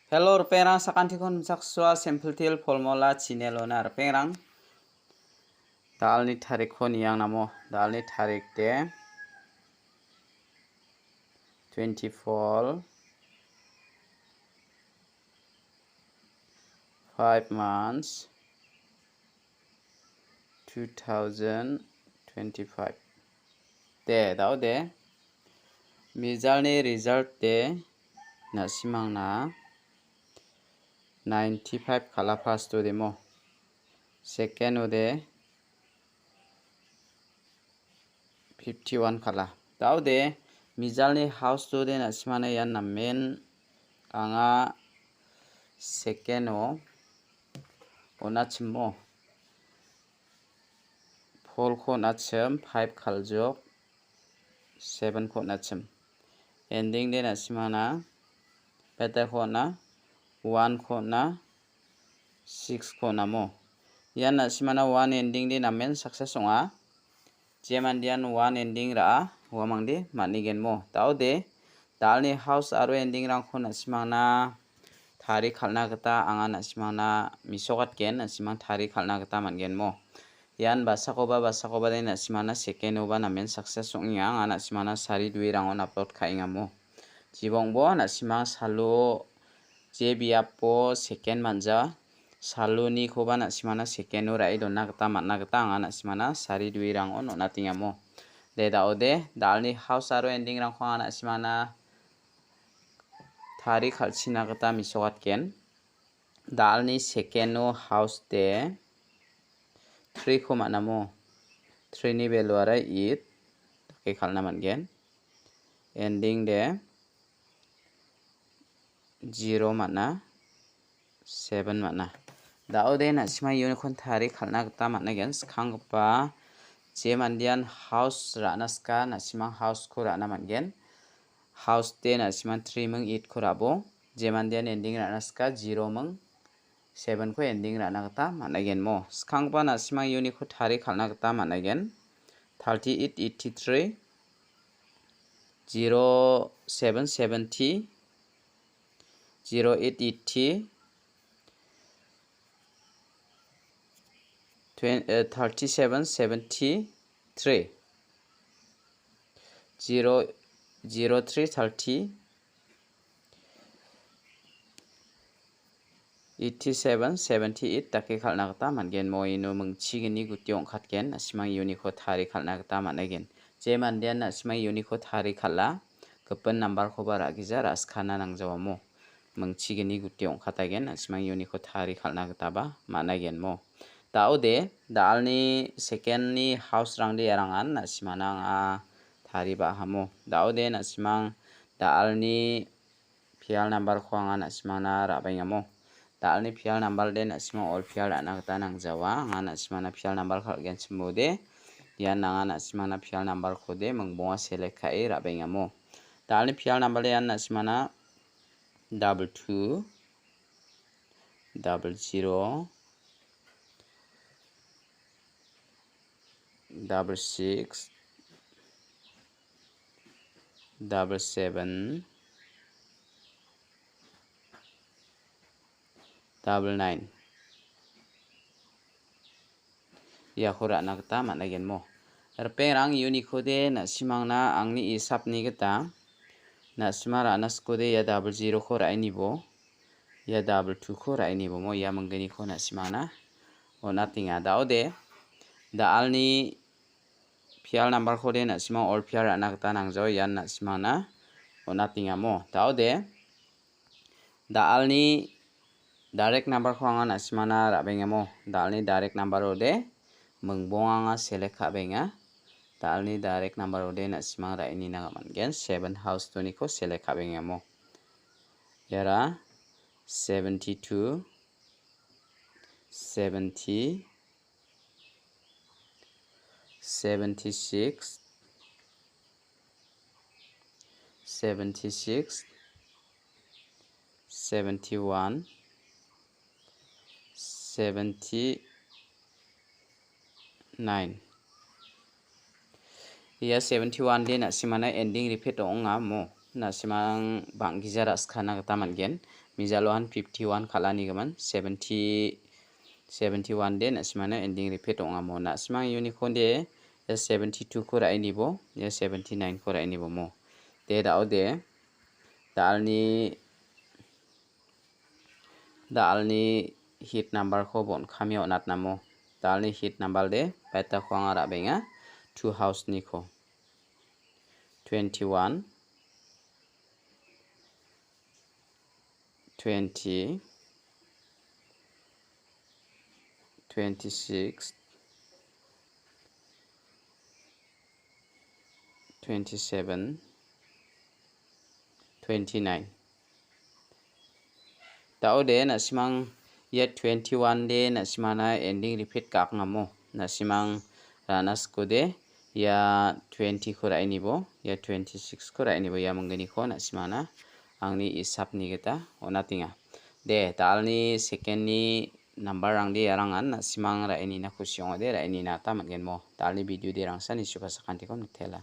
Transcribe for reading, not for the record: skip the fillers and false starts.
Hello perang sakantikon saksua simple formula chinelona perang dalni tarik kon yang namo dalni tarik de 24 5 months 2025 de dau de mizalni result de nasimangna 95 kala first to demo second ode 51 kala dau de mizalni house to de nasimana yan namen anga second o onachmo pol ko nachem 5 khaljok 7 ko nachem ending de nasimana beta ko na 1 ko na 6 ko na mo yan nasimana 1 ending de namen success onga jemandian 1 ending ra wamangde manigen mo taude dalni house aro ending rang ko nasimana thari khalna gata anga nasimana misogat ken nasimang thari khalna gata mangen mo yan basakoba de nasimana second oba namen success ongya anga nasimana sari dui rangon upload khainga mo jibongbo nasimang salo je biapo second manja saluni khoba nasimana second ora idonna gata manna gata anga nasimana sari dui rangon onatinga mo de daode dalni house aro ending rang anga nasimana thari khalchina gata misogat ken dalni second o house de 3 ko mana mo 3 ni value ara 8 ke khalna mangen ending de 0 mana 7 mana daode nasima unicorn thari khalna gata managen skhangpa jemandian house ranaska nasima house ko rana mangen house de nasima 3 mung 8 ko rabo jemandian ending ranaska 0 mung 7 ko ending rana gata managen mo skhangpa nasima unicorn thari khalna gata managen 38 83 07 70 08 80 37 73 03 30 87 78 take khalna gata mangen mo ino mungchigini gutiong khatken asimang uniko thari khalna gata managen jemandian asimang uniko thari khala kepen number ko bara gija raskhana nangjawa mo mungchigini gutiong khatagen asimang uniko thari khalna gata ba managen mo daude dalni second ni house rangde arangan nasimana nga thari ba hamo daude nasimang dalni pial number ko anga nasimana rabaingamo dalni pial number de nasimang all pial ana gata nangjawa anga nasimana pial number khalgen chimode yan anga nasimana pial number ko de mungbonga select khai rabaingamo dalni pial number de yan nasimana 22 00 66 77 99 ya khora nakta managen mo rperang unicode nasimangna angni isapni gata nasimara anaskode ya 00 khora inibo ya 22 khora inibo mo ya mangani ko nasimana onatinga daude dalni pial number khode nasimang all pial ana gata nangjo yan nasimana onatinga mo daude dalni direct number ko anga nasimana rabenga mo dalni direct number ode mungbong anga select khabenga dalni direct number ode nasimang raini na mangen 7 house to ni ko select khabenga mo yara 72 70 76 76 71 79 ya 71 de nasimana ending repeat onga mo nasimang banggi jaras khana gata mangen mijaluan 51 khalani gaman 71 de na simana ending repeat ongamo na simang unicorn de 72 ko rai ni bo 79 ko rai ni bo mo de dao de dalni hit number ko bon khamio nat namo dalni hit number de beta ko ara benga 2 house ni ko 21 20 26 27 29 tao de na simang ya 21 de na simana ending repeat kak ngamo na simang ranas ko de ya 20 ko rai ni bo ya 26 ko rai ni bo ya mangani ko na simana angni isap ni kita onatinga de talni second ni number rang de arangan na simang rai ni na kusyong de rai ni na ta mangen mo talni video de rang sa ni suka sakanti kom thela